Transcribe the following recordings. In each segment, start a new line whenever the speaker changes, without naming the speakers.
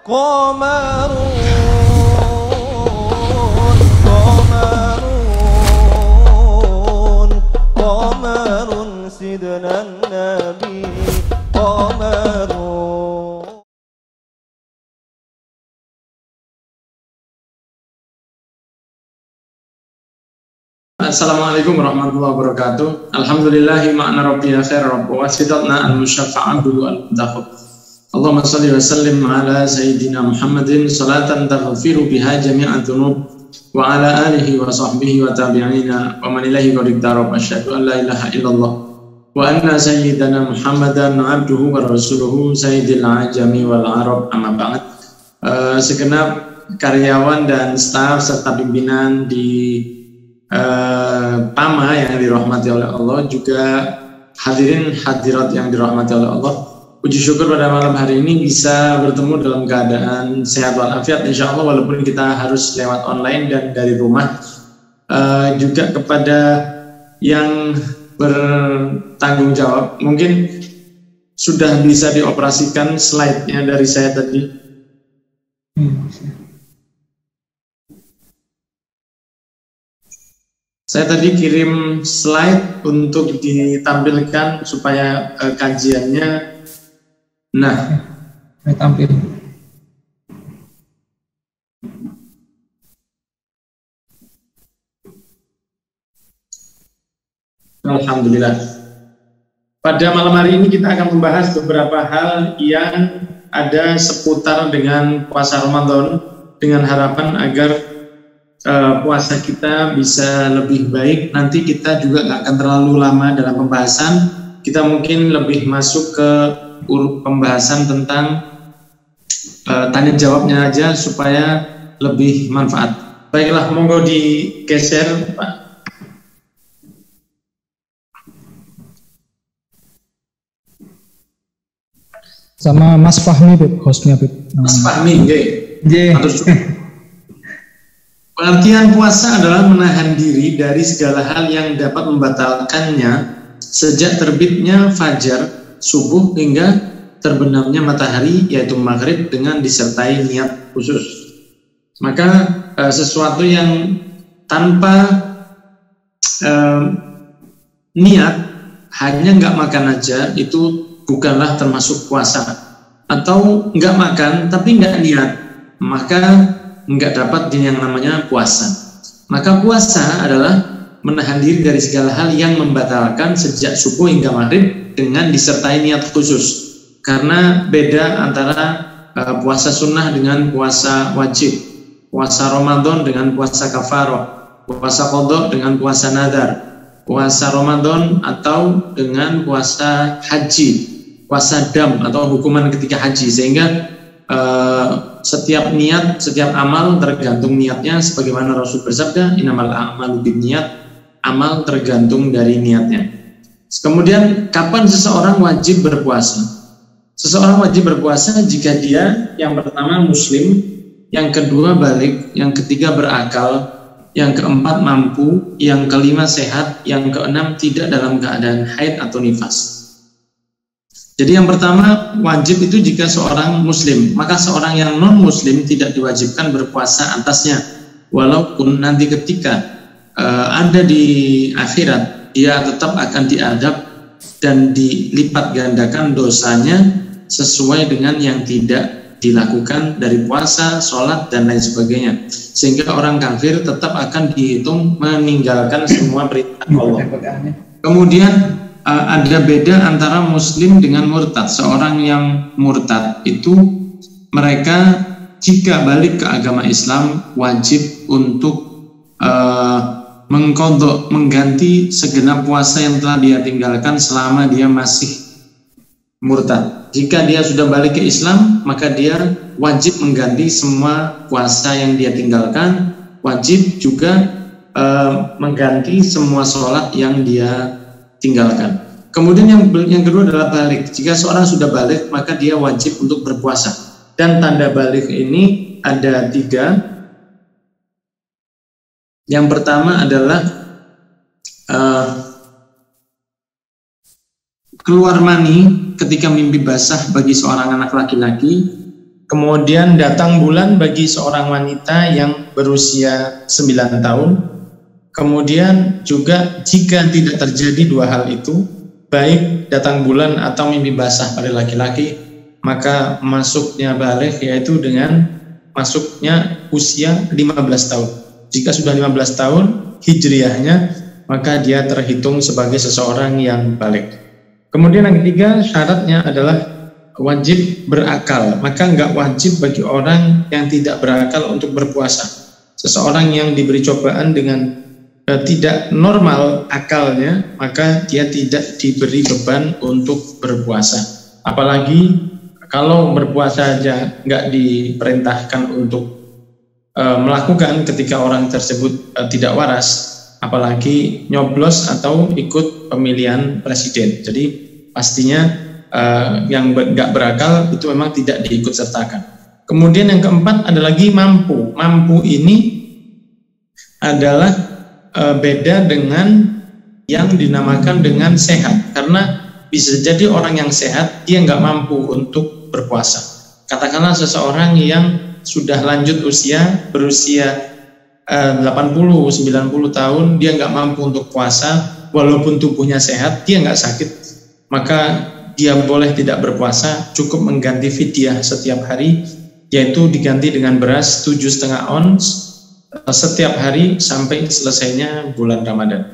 قمرون قمرون قمر سيدنا النبي قمرون.
Assalamualaikum warahmatullahi wabarakatuh. Alhamdulillahi ma'na rabbina khair rabb wa sidatna al-musyaffa' abdu al-muntakhab. Allahumma salli wa sallim ala sayyidina Muhammadin salatan taghfiru biha jami'at dhunub wa ala alihi wa sahbihi wa tabi'ina wa man ilahi qad iqtarab. Asyhadu an la ilaha illallah wa anna sayyidana Muhammadan abduhu wa rasuluhu sayyidil ajami wal arab. Amma ba'd. Segenap karyawan dan staf serta pimpinan di PAMA yang dirahmati oleh Allah, juga hadirin hadirat yang dirahmati oleh Allah, puji syukur pada malam hari ini bisa bertemu dalam keadaan sehat walafiat insya Allah, walaupun kita harus lewat online dan dari rumah. Juga kepada yang bertanggung jawab, mungkin sudah bisa dioperasikan slide-nya dari saya tadi. Saya tadi kirim slide untuk ditampilkan supaya kajiannya. Nah,
saya tampil.
Alhamdulillah. Pada malam hari ini kita akan membahas beberapa hal yang ada seputar dengan puasa Ramadan, dengan harapan agar puasa kita bisa lebih baik. Nanti kita juga nggak akan terlalu lama dalam pembahasan. Kita mungkin lebih masuk ke pembahasan tentang tanya jawabnya aja supaya lebih manfaat. Baiklah, monggo digeser, Pak.
Sama Mas Fahmi, hostnya,
Mas Fahmi, nggih. Pengertian puasa adalah menahan diri dari segala hal yang dapat membatalkannya sejak terbitnya fajar, subuh hingga terbenamnya matahari, yaitu maghrib, dengan disertai niat khusus. Maka sesuatu yang tanpa niat, hanya nggak makan aja, itu bukanlah termasuk puasa. Atau nggak makan tapi nggak niat, maka nggak dapat yang namanya puasa. Maka puasa adalah menahan diri dari segala hal yang membatalkan sejak subuh hingga maghrib dengan disertai niat khusus. Karena beda antara puasa sunnah dengan puasa wajib, puasa Ramadan dengan puasa kafaroh, puasa qadha dengan puasa nadar, puasa Ramadan atau dengan puasa haji, puasa dam atau hukuman ketika haji. Sehingga setiap niat, setiap amal tergantung niatnya, sebagaimana Rasul bersabda, innamal a'malu binniyat, amal tergantung dari niatnya. Kemudian kapan seseorang wajib berpuasa? Seseorang wajib berpuasa jika dia yang pertama muslim, yang kedua balik, yang ketiga berakal, yang keempat mampu, yang kelima sehat, yang keenam tidak dalam keadaan haid atau nifas. Jadi yang pertama, wajib itu jika seorang muslim, maka seorang yang non muslim tidak diwajibkan berpuasa atasnya, walaupun nanti ketika ada di akhirat dia tetap akan diadab dan dilipat gandakan dosanya sesuai dengan yang tidak dilakukan dari puasa, sholat dan lain sebagainya, sehingga orang kafir tetap akan dihitung meninggalkan semua perintah Allah. Kemudian ada beda antara muslim dengan murtad. Seorang yang murtad itu mereka jika balik ke agama Islam wajib untuk mengganti segenap puasa yang telah dia tinggalkan selama dia masih murtad. Jika dia sudah balik ke Islam, maka dia wajib mengganti semua puasa yang dia tinggalkan, wajib juga mengganti semua sholat yang dia tinggalkan. Kemudian yang kedua adalah balik. Jika seorang sudah balik, maka dia wajib untuk berpuasa. Dan tanda balik ini ada 3. Yang pertama adalah keluar mani ketika mimpi basah bagi seorang anak laki-laki. Kemudian datang bulan bagi seorang wanita yang berusia 9 tahun. Kemudian juga jika tidak terjadi dua hal itu, baik datang bulan atau mimpi basah pada laki-laki, maka masuknya baligh yaitu dengan masuknya usia 15 tahun. Jika sudah 15 tahun hijriahnya, maka dia terhitung sebagai seseorang yang baligh. Kemudian yang ketiga, syaratnya adalah wajib berakal. Maka enggak wajib bagi orang yang tidak berakal untuk berpuasa. Seseorang yang diberi cobaan dengan tidak normal akalnya, maka dia tidak diberi beban untuk berpuasa. Apalagi kalau berpuasa aja nggak diperintahkan untuk melakukan ketika orang tersebut tidak waras, apalagi nyoblos atau ikut pemilihan presiden. Jadi pastinya yang nggak berakal itu memang tidak diikut sertakan. Kemudian yang keempat ada lagi mampu. Mampu ini adalah beda dengan yang dinamakan dengan sehat, karena bisa jadi orang yang sehat dia nggak mampu untuk berpuasa. Katakanlah seseorang yang sudah lanjut usia, berusia 80-90 tahun, dia nggak mampu untuk puasa walaupun tubuhnya sehat, dia nggak sakit, maka dia boleh tidak berpuasa, cukup mengganti fidyah setiap hari, yaitu diganti dengan beras 7,5 ons setiap hari sampai selesainya bulan Ramadan.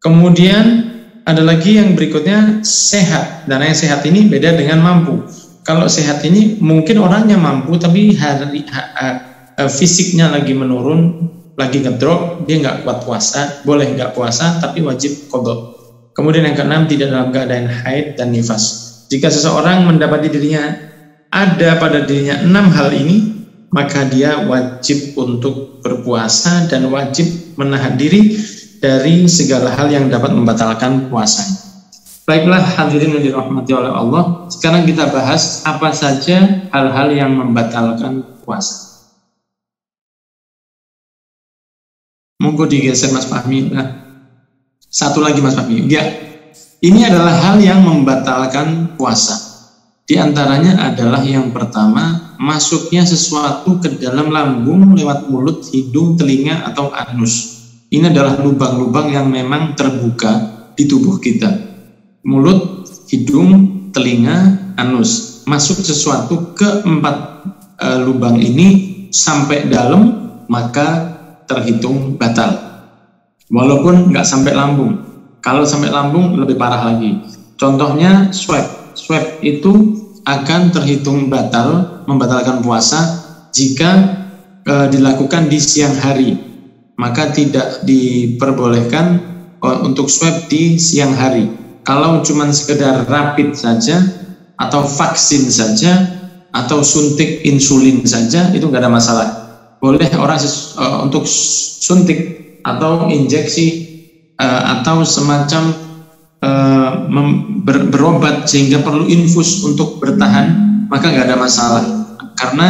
Kemudian ada lagi yang berikutnya sehat. Dan yang sehat ini beda dengan mampu. Kalau sehat ini mungkin orangnya mampu tapi fisiknya lagi menurun, lagi ngedrop, dia nggak kuat puasa, boleh nggak puasa tapi wajib qadha. Kemudian yang keenam, tidak dalam keadaan haid dan nifas. Jika seseorang mendapati dirinya ada pada dirinya 6 hal ini, maka dia wajib untuk berpuasa dan wajib menahan diri dari segala hal yang dapat membatalkan puasanya. Baiklah hadirin yang dirahmati oleh Allah, sekarang kita bahas apa saja hal-hal yang membatalkan puasa. Monggo digeser Mas Fahmi. Nah, satu lagi Mas Fahmi. Ya, ini adalah hal yang membatalkan puasa. Di antaranya adalah yang pertama, masuknya sesuatu ke dalam lambung lewat mulut, hidung, telinga, atau anus. Ini adalah lubang-lubang yang memang terbuka di tubuh kita. Mulut, hidung, telinga, anus. Masuk sesuatu ke 4 lubang ini sampai dalam, maka terhitung batal. Walaupun nggak sampai lambung. Kalau sampai lambung lebih parah lagi. Contohnya swab. Swab itu akan terhitung batal, membatalkan puasa jika dilakukan di siang hari. Maka tidak diperbolehkan untuk swab di siang hari. Kalau cuma sekedar rapid saja, atau vaksin saja, atau suntik insulin saja, itu nggak ada masalah. Boleh orang untuk suntik atau injeksi atau semacam berobat sehingga perlu infus untuk bertahan, maka nggak ada masalah, karena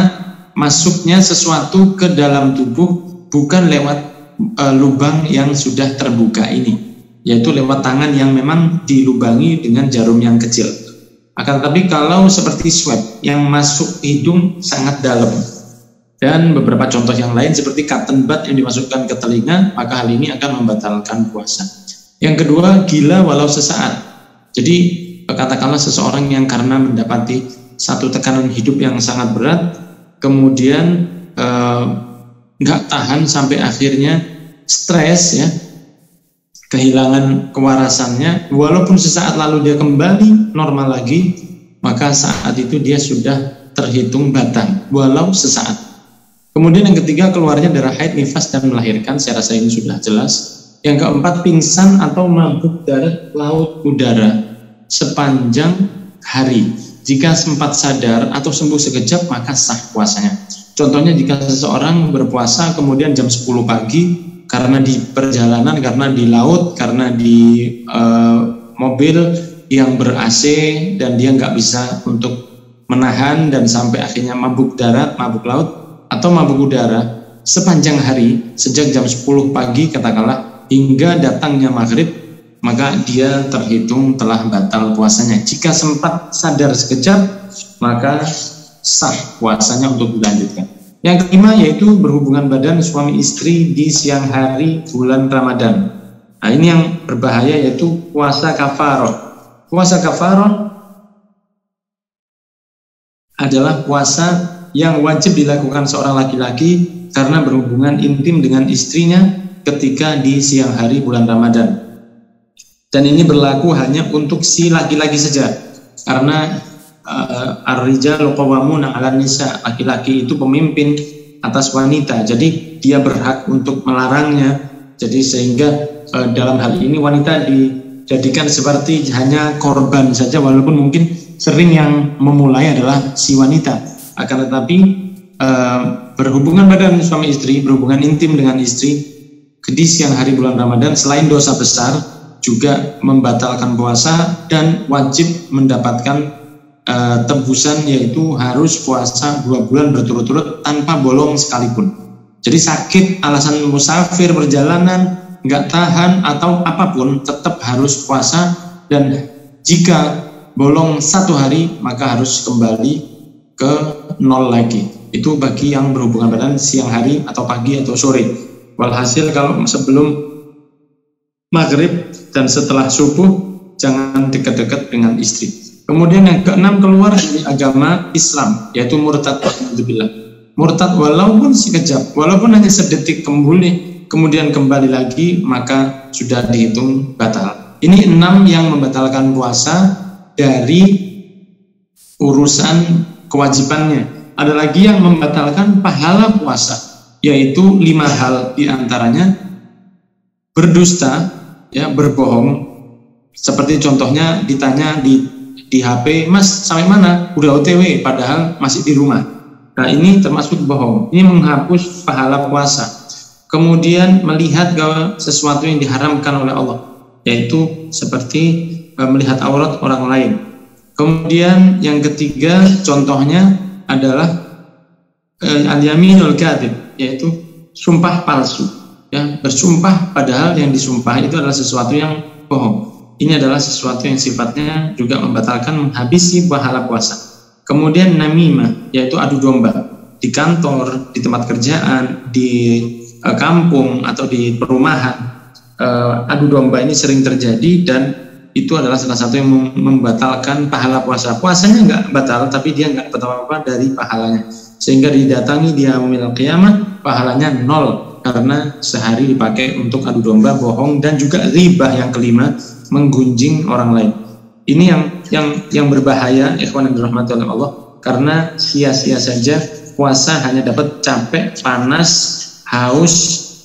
masuknya sesuatu ke dalam tubuh bukan lewat lubang yang sudah terbuka ini, yaitu lewat tangan yang memang dilubangi dengan jarum yang kecil. Akan tetapi kalau seperti swab yang masuk hidung sangat dalam, dan beberapa contoh yang lain seperti cotton bud yang dimasukkan ke telinga, maka hal ini akan membatalkan puasa. Yang kedua, gila walau sesaat. Jadi katakanlah seseorang yang karena mendapati satu tekanan hidup yang sangat berat, kemudian nggak tahan sampai akhirnya stres ya, kehilangan kewarasannya, walaupun sesaat lalu dia kembali normal lagi, maka saat itu dia sudah terhitung batal walau sesaat. Kemudian yang ketiga, keluarnya darah haid, nifas, dan melahirkan. Saya rasa ini sudah jelas. Yang keempat, pingsan atau mabuk darat laut udara sepanjang hari. Jika sempat sadar atau sembuh sekejap, maka sah puasanya. Contohnya jika seseorang berpuasa kemudian jam 10 pagi karena di perjalanan, karena di laut, karena di mobil yang ber-AC dan dia nggak bisa untuk menahan dan sampai akhirnya mabuk darat, mabuk laut, atau mabuk udara sepanjang hari sejak jam 10 pagi katakanlah hingga datangnya maghrib, maka dia terhitung telah batal puasanya. Jika sempat sadar sekejap, maka sah puasanya untuk dilanjutkan. Yang kelima yaitu berhubungan badan suami istri di siang hari bulan Ramadan. Nah, ini yang berbahaya yaitu puasa kafaroh. Puasa kafaroh adalah puasa yang wajib dilakukan seorang laki-laki karena berhubungan intim dengan istrinya ketika di siang hari bulan Ramadan. Dan ini berlaku hanya untuk si laki-laki saja, karena ar-rijalu qawwamuna 'alan nisa, laki-laki itu pemimpin atas wanita, jadi dia berhak untuk melarangnya. Jadi sehingga dalam hal ini wanita dijadikan seperti hanya korban saja, walaupun mungkin sering yang memulai adalah si wanita. Akan tetapi berhubungan badan suami istri, berhubungan intim dengan istri di siang hari bulan Ramadan selain dosa besar juga membatalkan puasa dan wajib mendapatkan tebusan, yaitu harus puasa 2 bulan berturut-turut tanpa bolong sekalipun. Jadi sakit, alasan musafir, perjalanan, nggak tahan atau apapun tetap harus puasa, dan jika bolong 1 hari maka harus kembali ke 0 lagi. Itu bagi yang berhubungan badan siang hari atau pagi atau sore. Walhasil kalau sebelum maghrib dan setelah subuh jangan dekat-dekat dengan istri. Kemudian yang keenam, keluar dari agama Islam, yaitu murtad. Murtad walaupun sekejap, walaupun hanya sedetik kemudian kembali lagi, maka sudah dihitung batal. Ini 6 yang membatalkan puasa dari urusan kewajibannya. Ada lagi yang membatalkan pahala puasa, yaitu 5 hal, diantaranya berdusta, ya, berbohong. Seperti contohnya ditanya di HP, Mas sampai mana? Udah OTW, padahal masih di rumah. Nah, ini termasuk bohong. Ini menghapus pahala puasa. Kemudian melihat sesuatu yang diharamkan oleh Allah, yaitu seperti melihat aurat orang lain. Kemudian yang ketiga contohnya adalah al-yaminul kadhib, yaitu sumpah palsu. Ya, bersumpah padahal yang disumpah itu adalah sesuatu yang bohong. Ini adalah sesuatu yang sifatnya juga membatalkan, menghabisi pahala puasa. Kemudian namimah, yaitu adu domba. Di kantor, di tempat kerjaan, di kampung atau di perumahan, adu domba ini sering terjadi dan itu adalah salah satu yang membatalkan pahala puasa. Puasanya nggak batal, tapi dia nggak dapat apa-apa dari pahalanya. Sehingga didatangi dia yaumil qiyamah, pahalanya 0 karena sehari dipakai untuk adu domba, bohong, dan juga ribah yang kelima, menggunjing orang lain. Ini yang berbahaya, ikhwan yang dirahmati oleh Allah, karena sia-sia saja puasa, hanya dapat capek, panas, haus,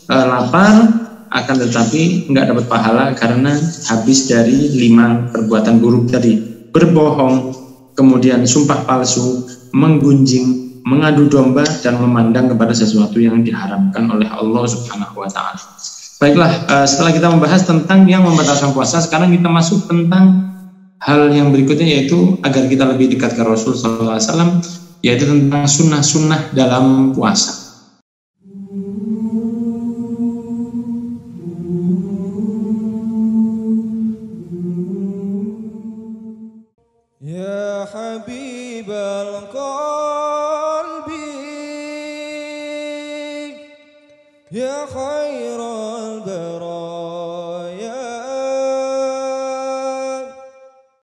lapar, akan tetapi nggak dapat pahala karena habis dari 5 perbuatan buruk tadi: berbohong, kemudian sumpah palsu, menggunjing, mengadu domba, dan memandang kepada sesuatu yang diharamkan oleh Allah Subhanahu wa Ta'ala. Baiklah, setelah kita membahas tentang yang membatalkan puasa, sekarang kita masuk tentang hal yang berikutnya, yaitu agar kita lebih dekat ke Rasul SAW, yaitu tentang sunnah-sunnah dalam puasa.
Ya Habibal Qalbi, Ya